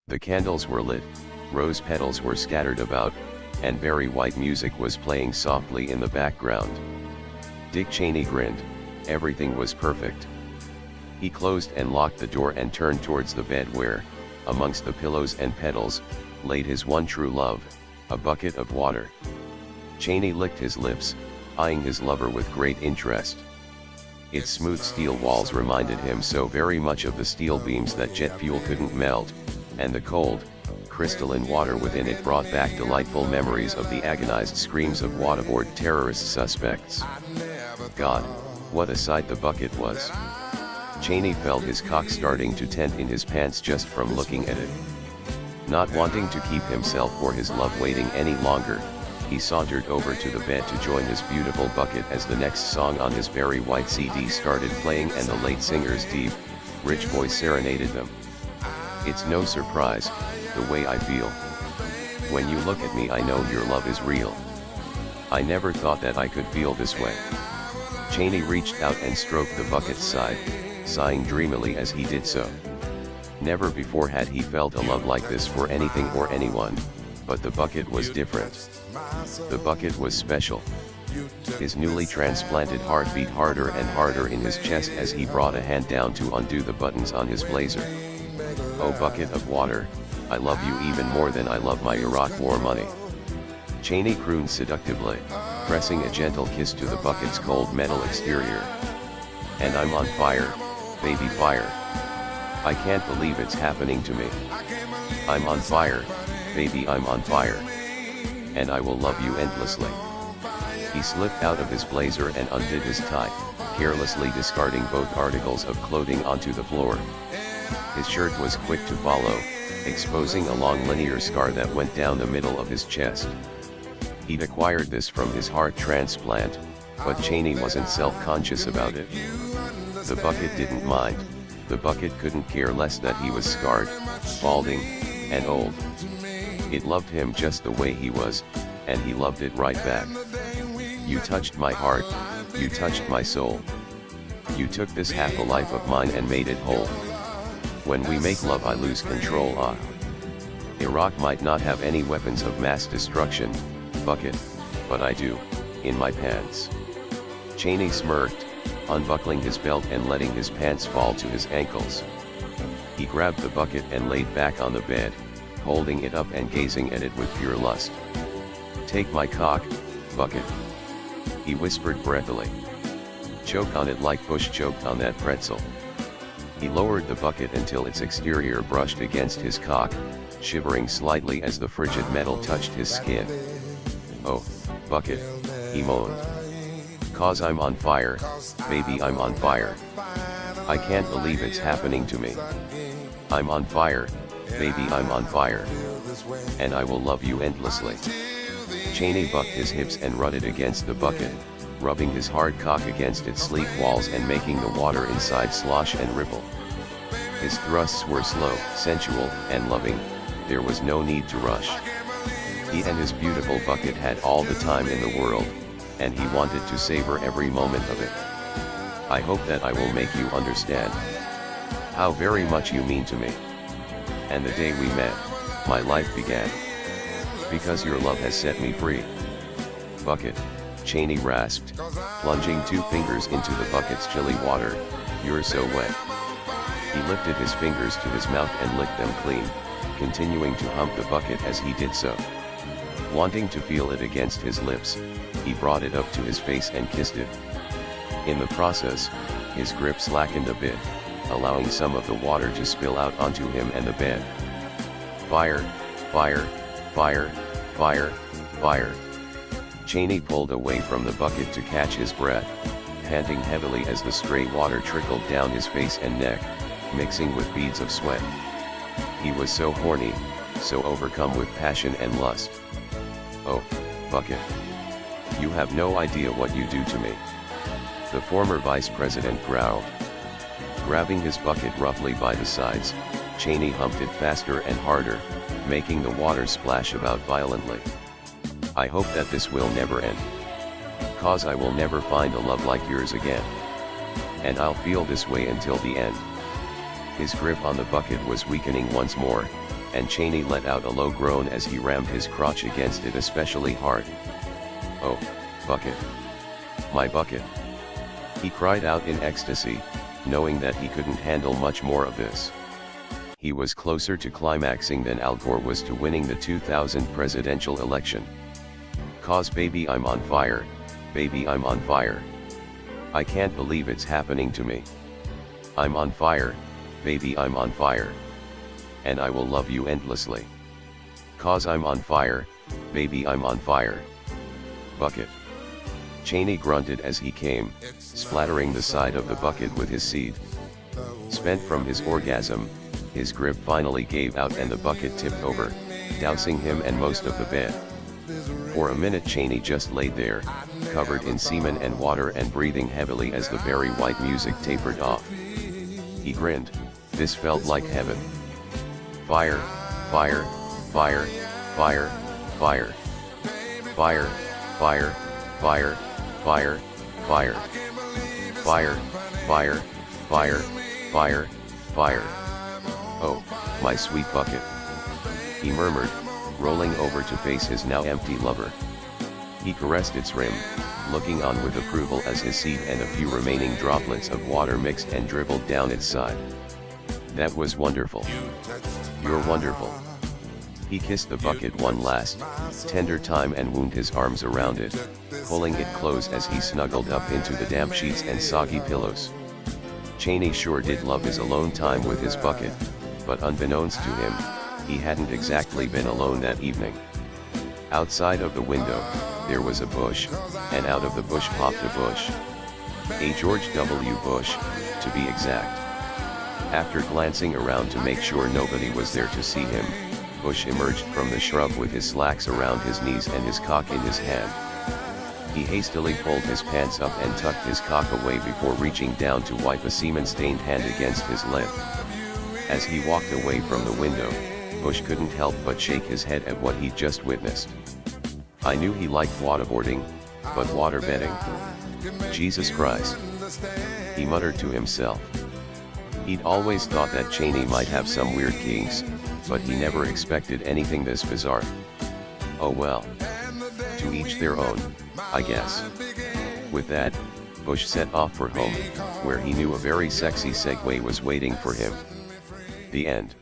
The candles were lit, rose petals were scattered about, and very white music was playing softly in the background. Dick Cheney grinned. Everything was perfect. He closed and locked the door and turned towards the bed where, amongst the pillows and petals, laid his one true love, a bucket of water. Cheney licked his lips, eyeing his lover with great interest. Its smooth steel walls reminded him so very much of the steel beams that jet fuel couldn't melt, and the cold, crystalline water within it brought back delightful memories of the agonized screams of waterboard terrorist suspects. God, what a sight the bucket was. Cheney felt his cock starting to tent in his pants just from looking at it. Not wanting to keep himself or his love waiting any longer, he sauntered over to the bed to join his beautiful bucket as the next song on his very white CD started playing and the late singer's deep, rich voice serenaded them. It's no surprise, the way I feel. When you look at me I know your love is real. I never thought that I could feel this way. Cheney reached out and stroked the bucket's side, sighing dreamily as he did so. Never before had he felt a love like this for anything or anyone, but the bucket was different. The bucket was special. His newly transplanted heart beat harder and harder in his chest as he brought a hand down to undo the buttons on his blazer. Oh bucket of water, I love you even more than I love my Iraq war money. Cheney crooned seductively, pressing a gentle kiss to the bucket's cold metal exterior. And I'm on fire, baby fire. I can't believe it's happening to me. I'm on fire, baby I'm on fire. And I will love you endlessly. He slipped out of his blazer and undid his tie, carelessly discarding both articles of clothing onto the floor. His shirt was quick to follow, exposing a long linear scar that went down the middle of his chest. He'd acquired this from his heart transplant, but Cheney wasn't self-conscious about it. The bucket didn't mind. The bucket couldn't care less that he was scarred, balding, and old. It loved him just the way he was, and he loved it right back. You touched my heart, you touched my soul. You took this half a life of mine and made it whole. When we make love I lose control. Iraq might not have any weapons of mass destruction, bucket, but I do, in my pants. Cheney smirked, unbuckling his belt and letting his pants fall to his ankles. He grabbed the bucket and laid back on the bed, holding it up and gazing at it with pure lust. Take my cock, bucket, he whispered breathily. Choke on it like Bush choked on that pretzel. He lowered the bucket until its exterior brushed against his cock, shivering slightly as the frigid metal touched his skin. Oh, bucket, he moaned. 'Cause I'm on fire, baby I'm on fire. I can't believe it's happening to me. I'm on fire, baby I'm on fire. And I will love you endlessly. Cheney bucked his hips and rutted against the bucket, rubbing his hard cock against its sleek walls and making the water inside slosh and ripple. His thrusts were slow, sensual, and loving. There was no need to rush. He and his beautiful bucket had all the time in the world, and he wanted to savor every moment of it. I hope that I will make you understand how very much you mean to me. And the day we met, my life began. Because your love has set me free. Bucket, Cheney rasped, plunging 2 fingers into the bucket's chilly water. You're so wet. He lifted his fingers to his mouth and licked them clean, continuing to hump the bucket as he did so. Wanting to feel it against his lips, he brought it up to his face and kissed it. In the process, his grip slackened a bit, allowing some of the water to spill out onto him and the bed. Fire, fire, fire, fire, fire. Cheney pulled away from the bucket to catch his breath, panting heavily as the stray water trickled down his face and neck, mixing with beads of sweat. He was so horny, so overcome with passion and lust. Oh, bucket. You have no idea what you do to me. The former vice president growled. Grabbing his bucket roughly by the sides, Cheney humped it faster and harder, making the water splash about violently. I hope that this will never end. 'Cause I will never find a love like yours again. And I'll feel this way until the end. His grip on the bucket was weakening once more, and Cheney let out a low groan as he rammed his crotch against it especially hard. "Oh, bucket. My bucket." He cried out in ecstasy, knowing that he couldn't handle much more of this. He was closer to climaxing than Al Gore was to winning the 2000 presidential election. "'Cause baby I'm on fire, baby I'm on fire. I can't believe it's happening to me. I'm on fire, baby I'm on fire. And I will love you endlessly. 'Cause I'm on fire, baby I'm on fire. Bucket." Cheney grunted as he came, splattering the side of the bucket with his seed. Spent from his orgasm, his grip finally gave out and the bucket tipped over, dousing him and most of the bed. For a minute Cheney just laid there, covered in semen and water and breathing heavily as the very white music tapered off. He grinned. This felt like heaven. Fire, fire, fire, fire, fire. Fire, fire, fire, fire, fire. Fire, fire, fire, fire, fire. "Oh, my sweet bucket," he murmured, rolling over to face his now empty lover. He caressed its rim, looking on with approval as his seed and a few remaining droplets of water mixed and dribbled down its side. "That was wonderful. You're wonderful." He kissed the bucket one last, tender time and wound his arms around it, pulling it close as he snuggled up into the damp sheets and soggy pillows. Cheney sure did love his alone time with his bucket, but unbeknownst to him, he hadn't exactly been alone that evening. Outside of the window, there was a bush, and out of the bush popped a bush. A George W. Bush, to be exact. After glancing around to make sure nobody was there to see him, Bush emerged from the shrub with his slacks around his knees and his cock in his hand. He hastily pulled his pants up and tucked his cock away before reaching down to wipe a semen-stained hand against his lip. As he walked away from the window, Bush couldn't help but shake his head at what he'd just witnessed. "I knew he liked waterboarding, but waterbedding? Jesus Christ," he muttered to himself. He'd always thought that Cheney might have some weird kinks, but he never expected anything this bizarre. Oh well. To each their own, I guess. With that, Bush set off for home, where he knew a very sexy Segway was waiting for him. The end.